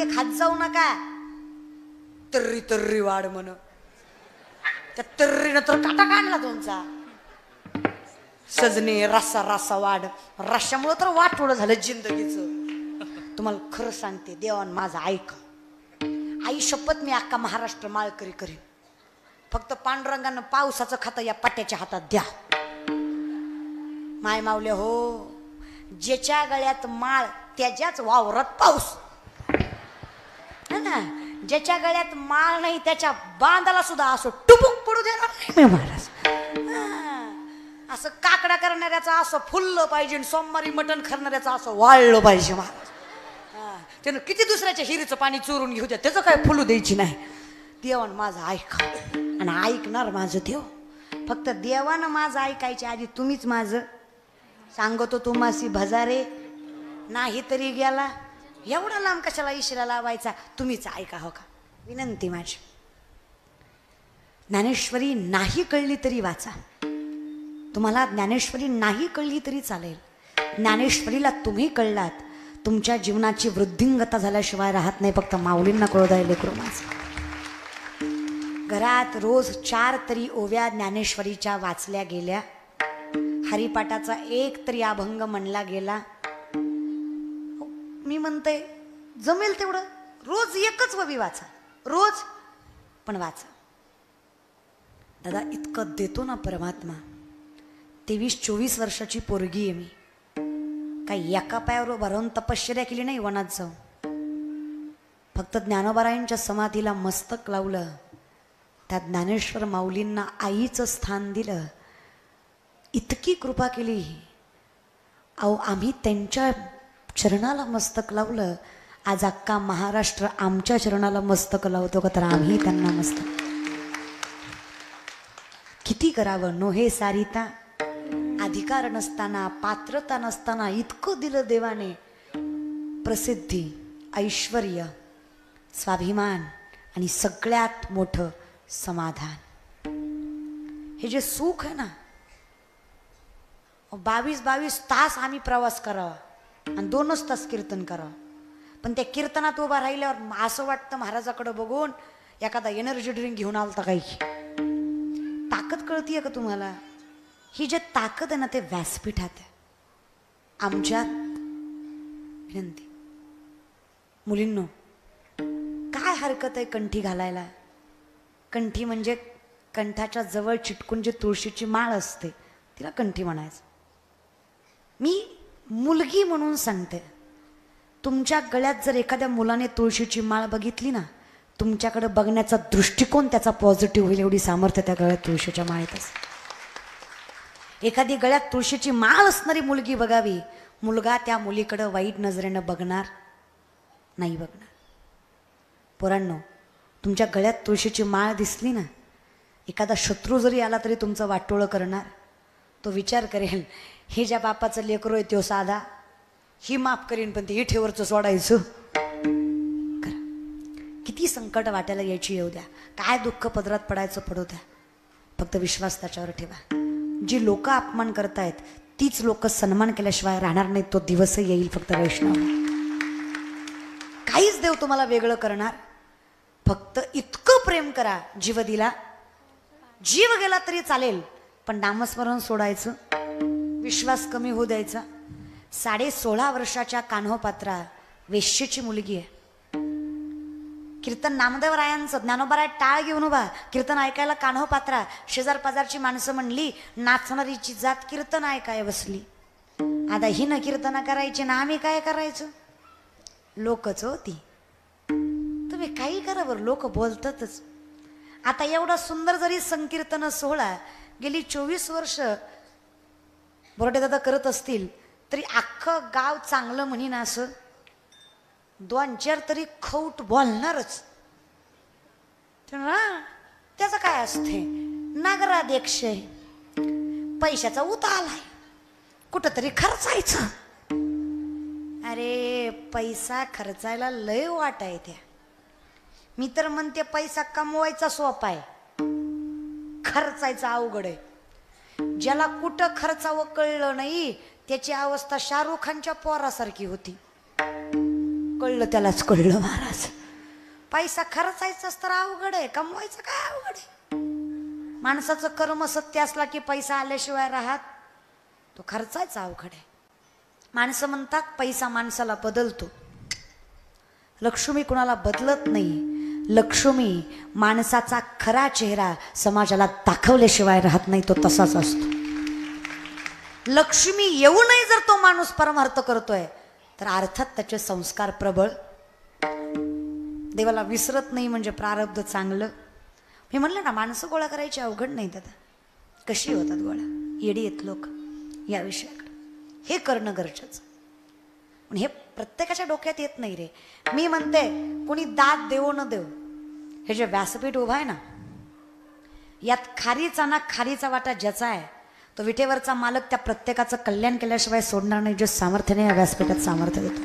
ते खात जाऊ नका, तर्री तर्री वाढ म्हण. त्या तर्रीनं तर काटा काढला तुमचा. सजने रस्सा रस्सा वाढ, रश्यामुळं तर वाटोळं झालं जिंदगीचं. तुम्हाला खरं सांगते, देवान माझं ऐका. आई शपथ, मी अख्खा महाराष्ट्र माळकरी करीन. फक्त पांडुरंगानं पावसाचं खातं या पट्ट्याच्या हातात द्या. माय मावले हो, ज्याच्या गळ्यात माळ त्याच्याच वावरात पाऊस ना. ज्याच्या गळ्यात माळ नाही त्याच्या बांधाला सुद्धा असं टुबुक पडू देणार नाही मी महाराज. असं काकडा करणाऱ्याचं असं फुललं पाहिजे, सोमवारी मटण करणाऱ्याचं असं वाळलं पाहिजे महाराज. त्यानं किती दुसऱ्याच्या हिरीचं पाणी चोरून घेऊ द्या, त्याचं काय फुलू द्यायची नाही. देवान माझं ऐका आणि ऐकणार माझं देव. फक्त देवानं माझं ऐकायच्या आधी तुम्हीच माझं सांगतो. तुम्हासी भजारे नाही तरी गेला, एवढा लांब कशाला इशारा लावायचा, तुम्हीच ऐका हो का. विनंती माझी, ज्ञानेश्वरी नाही कळली तरी वाचा. तुम्हाला ज्ञानेश्वरी नाही कळली तरी चालेल. ज्ञानेश्वरीला तुम्ही कळलात, तुमच्या जीवनाची वृद्धिंगता झाल्याशिवाय राहत नाही. फक्त माऊलींना कळू द्या लेकरू माझं. घरात रोज 4 तरी ओव्या ज्ञानेश्वरीच्या वाचल्या गेल्या. हरिपाठाचा 1 तरी अभंग म्हणला गेला. मी म्हणते जमेल तेवढं रोज 1च ओवी वाचा, रोज पण वाचा. दादा इतकं देतो ना परमात्मा. 23-24 वर्षाची पोरगी आहे मी. काही एका पायावर भरून तपश्चर्या केली नाही वनात जाऊन. फक्त ज्ञानोबारायांच्या समाधीला मस्तक लावलं, त्या ज्ञानेश्वर माऊलींना आईचं स्थान दिलं. इतकी कृपा केली. अहो आम्ही त्यांच्या चरणाला मस्तक लावलं. आज अख्खा महाराष्ट्र आमच्या चरणाला मस्तक लावतो का, तर आम्ही त्यांना मस्तक. किती करावं नो हे सारिता. अधिकार नसताना, पात्रता नसताना इतकं दिलं देवाने. प्रसिद्धी, ऐश्वर्य, स्वाभिमान आणि सगळ्यात मोठं समाधान. हे जे सुख आहे ना, 22 तास आम्ही प्रवास करावा आणि 2च तास कीर्तन करावं. पण त्या कीर्तनात उभा राहिल्यावर असं वाटतं महाराजाकडे बघून एखादा एनर्जी ड्रिंक घेऊन आलता काही. ताकद कळतीये का तुम्हाला? ही जे ताकद आहे ना, ते व्यासपीठात आहे. आमच्यात विनंती, मुलींनो काय हरकत आहे कंठी घालायला? कंठी म्हणजे कंठाच्या जवळ चिटकून जे तुळशीची माळ असते तिला कंठी म्हणायचं. मी मुलगी म्हणून सांगते, तुमच्या गळ्यात जर एखाद्या मुलाने तुळशीची माळ बघितली ना, तुमच्याकडे बघण्याचा दृष्टिकोन त्याचा पॉझिटिव्ह होईल. एवढी सामर्थ्य त्या गळ्यात तुळशीच्या माळेत असते. एखादी गळ्यात तुळशीची माळ असणारी मुलगी बघावी, मुलगा त्या मुलीकडे वाईट नजरेनं बघणार नाही, बघणार. पोरांनो, तुमच्या गळ्यात तुळशीची माळ दिसली ना, एखादा शत्रू जरी आला तरी तुमचं वाटोळं करणार. तो विचार करेल, हे ज्या बापाचं लेकरू आहे तो साधा, ही माफ करीन पण ते इठेवरचं सोडायचं. किती संकट वाट्याला यायची येऊ द्या, काय दुःख पदरात पडायचं पडू द्या, फक्त विश्वास त्याच्यावर ठेवा. जी लोक अपमान करतायत तीच लोक सन्मान केल्याशिवाय राहणार नाहीत. तो दिवस येईल फक्त वैष्णव. काहीच देव तुम्हाला वेगळं करणार. फक्त इतकं प्रेम करा, जीव दिला, जीव गेला तरी चालेल पण नामस्मरण सोडायचं, विश्वास कमी होऊ द्यायचा. 16.5 वर्षाच्या कान्होपात्रा वेश्येची मुलगी आहे. कीर्तन नामदेवरायांचं, ज्ञानोबाराय टाळ घेऊन उभा, कीर्तन ऐकायला कान्होपात्रा. शेजार पाजारची माणसं म्हणली, नाचणारीची जात कीर्तन ऐकाय बसली. आता ही न कीर्तन करायची ना आम्ही काय करायचं? लोकच होती. तुम्ही काही करा बरं, लोक बोलतातच. आता एवढा सुंदर जरी संकीर्तन सोहळा गेली 24 वर्ष बोराडे दादा करत असतील तरी अख्खं गाव चांगलं म्हणीन असं 2-4 तरी खौट बोलणारच. त्याचं काय असते, नगराध्यक्ष पैशाचा उताल आहे, कुठंतरी खर्चायचं. अरे पैसा खर्चायला लय वाट आहे त्या. मी तर म्हणते पैसा कमवायचा सोपा आहे, खर्चायचा अवघड आहे. ज्याला कुठं खर्चावं कळलं नाही त्याची अवस्था शाहरुख खानच्या पोरासारखी होती. कळलं त्यालाच कळलं महाराज. पैसा खर्चायचाच तर अवघड आहे, कमवायचं काय अवघड आहे. माणसाचं कर्म सत्य असला की पैसा आल्याशिवाय राहत, तो खर्चायचा अवघड आहे. माणसं म्हणतात पैसा माणसाला बदलतो, लक्ष्मी कुणाला बदलत नाही. लक्ष्मी माणसाचा खरा चेहरा समाजाला दाखवल्याशिवाय राहत नाही, तो तसाच असतो. लक्ष्मी येऊनही जर तो माणूस परमार्थ करतोय तर अर्थात त्याचे संस्कार प्रबळ. देवाला विसरत नाही म्हणजे प्रारब्ध चांगलं. मी म्हणलं ना, माणसं गोळा करायची अवघड नाही. दादा कशी होतात गोळा, येडी येत लोक या विषयाकडे. हे करणं गरजेचं, पण हे प्रत्येकाच्या डोक्यात येत नाही रे. मी म्हणते कोणी दाद देवो न देव, हे जे व्यासपीठ उभं आहे ना, यात खारीचा ना खारीचा वाटा ज्याचा आहे तो विठेवरचा मालक त्या प्रत्येकाचं कल्याण केल्याशिवाय सोडणार नाही. जे सामर्थ्याने या व्यासपीठात सामर्थ्य देतो.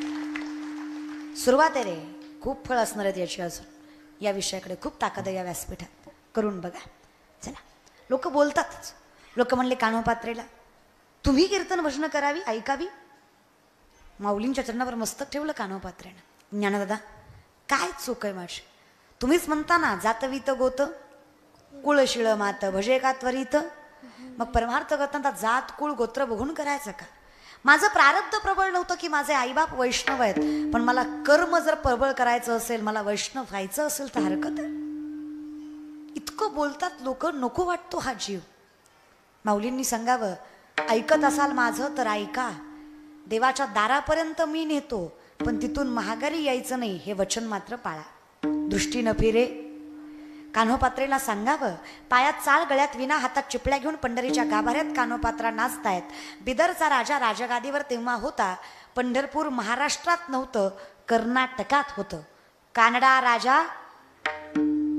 सुरुवात आहे रे, खूप फळ असणार आहेत याची. अजून या विषयाकडे खूप ताकद आहे या व्यासपीठात, करून बघा. चला, लोक बोलतातच. लोक म्हणले कान्होपात्रेला तुम्ही कीर्तन भजन करावी, ऐकावी. माऊलींच्या चरणावर मस्तक ठेवलं कान्होपात्रेनं. ज्ञानदादा काय चूक आहे माझी? तुम्हीच म्हणता ना, जातवीत गोत कुळशिळ मात भजे का त्वरित. मग परमार्थ करताना जात कुळ गोत्र बघून करायचं का? माझं प्रारब्ध प्रबळ नव्हतं की माझे आईबाप वैष्णव आहेत, पण मला कर्म जर प्रबळ करायचं असेल, मला वैष्णव व्हायचं असेल तर हरकत आहे. इतकं बोलतात लोक, नको वाटतो हा जीव. माऊलींनी सांगावं, ऐकत असाल माझं तर ऐका. देवाच्या दारापर्यंत मी नेतो, पण तिथून महागारी यायचं नाही, हे वचन मात्र पाळा. दृष्टी न फिरे. कान्होपात्रेला सांगावं, पायात चाळ, गळ्यात विना, हातात चिपळ्या घेऊन पंढरीच्या गाभाऱ्यात कान्होपात्रा नाचतायत. बिदरचा राजा राजगादीवर तेव्हा होता. पंढरपूर महाराष्ट्रात नव्हतं, कर्नाटकात होतं. कानडा राजा,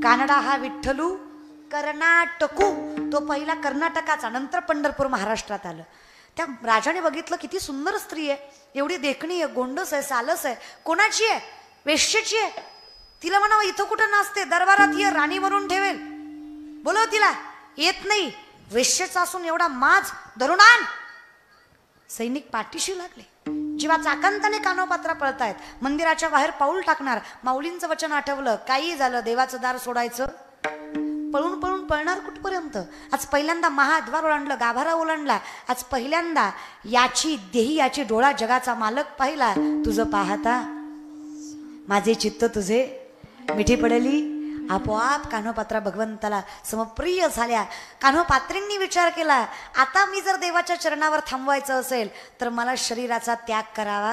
कानडा हा विठ्ठलू कर्नाटकू, तो पहिला कर्नाटकाचा, नंतर पंढरपूर महाराष्ट्रात आलं. त्या राजाने बघितलं किती सुंदर स्त्री आहे, एवढी देखणी आहे, गोंडस आहे, सालस आहे. कोणाची आहे? वेश्येची आहे. तिला म्हणावं इथं कुठं नाचते, दरबारात ये, राणी म्हणून ठेवेल. बोलव तिला, येत नाही. वेश्येचा असून एवढा माज धरून आण. सैनिक पाठीशी लागले. जीवाचा आकांताने कान्होपात्रा पळतायत. मंदिराच्या बाहेर पाऊल टाकणार. माऊलींचं वचन आठवलं, काही झालं देवाचं दार सोडायचं. पळून पळून पळणार कुठपर्यंत? आज पहिल्यांदा महाद्वार ओलांडलं, गाभारा ओलांडला. आज पहिल्यांदा याची देही, याची डोळा जगाचा मालक पाहिला. तुझं पाहता माझे चित्त तुझे मिठी पडली. आपोआप कान्होपात्रा भगवंताला समप्रिय झाल्या. कान्होपात्रींनी विचार केला, आता मी जर देवाच्या चरणावर थांबवायचं असेल तर मला शरीराचा त्याग करावा,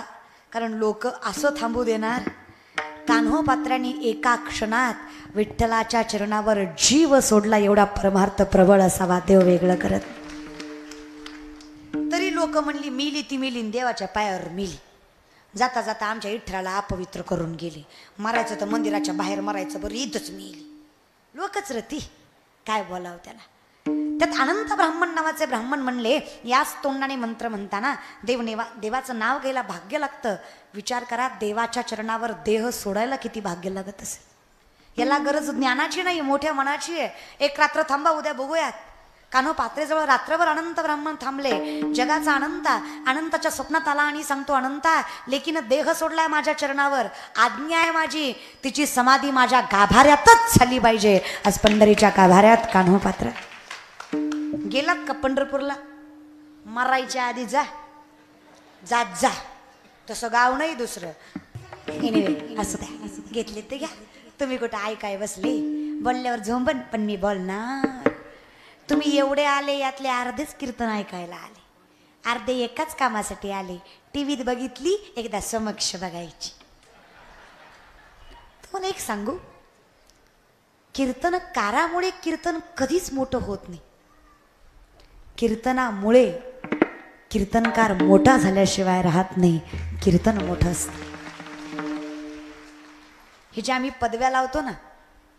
कारण लोक असं थांबू देणार. कान्होपात्र्यांनी एका क्षणात विठ्ठलाच्या चरणावर जीव सोडला. एवढा परमार्थ प्रबळ असावा देव वेगळं करत. तरी लोक म्हणली मिली ती मिली, देवाच्या पायावर मिली. जाता जाता आमच्या विठ्ठलाला अपवित्र करून गेली. मरायचं तर मंदिराच्या बाहेर मरायचं, बरं इथंच मिली. लोकच रती, काय बोलावं त्याला. त्यात अनंत ब्राह्मण नावाचे ब्राह्मण म्हणले, याच तोंडाने मंत्र म्हणताना देवाचं नाव घ्यायला भाग्य लागतं. विचार करा, देवाच्या चरणावर देह सोडायला किती भाग्य लागत असेल. याला गरज ज्ञानाची नाही, मोठ्या मनाची आहे. एक रात्र थांबा, उद्या बघूयात. कान्होपात्रेजवळ रात्रभर अनंत ब्राह्मण थांबले. जगाचा अनंत अनंताच्या स्वप्नात आला आणि सांगतो, अनंता लेकीनं देह सोडलाय माझ्या चरणावर, आज्ञा आहे माझी, तिची समाधी माझ्या गाभाऱ्यातच झाली पाहिजे. आज पंढरीच्या गाभाऱ्यात कान्होपात्रा गेलात का पंढरपूरला? मरायच्या आधी जा, जात जा. तसं गाव नाही दुसरं. एनिवे असं द्या, घेतले ते घ्या. तुम्ही कुठं ऐकाय बसले, बोलल्यावर झोंबन, पण मी बोलणार. तुम्ही एवढे आले, यातले अर्धेच कीर्तन ऐकायला आले, अर्धे एकाच कामासाठी आले. टीव्हीत बघितली, एकदा समक्ष बघायची. तुम्हाला एक सांगू, कीर्तनकारामुळे कीर्तन कधीच मोठं होत नाही. कीर्तनामुळे कीर्तनकार मोठा झाल्याशिवाय राहत नाही. कीर्तन मोठं असतं. हे जे आम्ही पदव्या लावतो ना,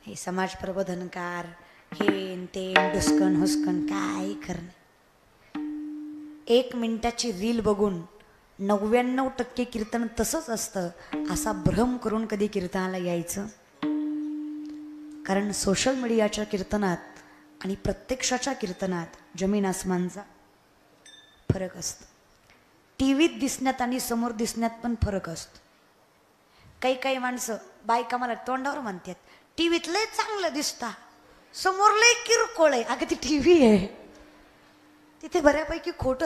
हे समाज प्रबोधनकार, हे ते डुस्कन हुस्कन, काय खरं. 1 मिनिटाची रील बघून 99% कीर्तन तसंच असतं असा भ्रम करून कधी कीर्तनाला यायचं. कारण सोशल मीडियाच्या कीर्तनात आणि प्रत्यक्षाच्या कीर्तनात जमीन आसमानचा फरक असतो. टीव्हीत दिसण्यात आणि समोर दिसण्यात पण फरक असतो. काही काही माणसं बायका मला तोंडावर म्हणतात टीव्हीत लय चांगलं दिसता समोर लय किरकोळ आहे. अगं ती टीव्ही आहे तिथे बऱ्यापैकी खोटं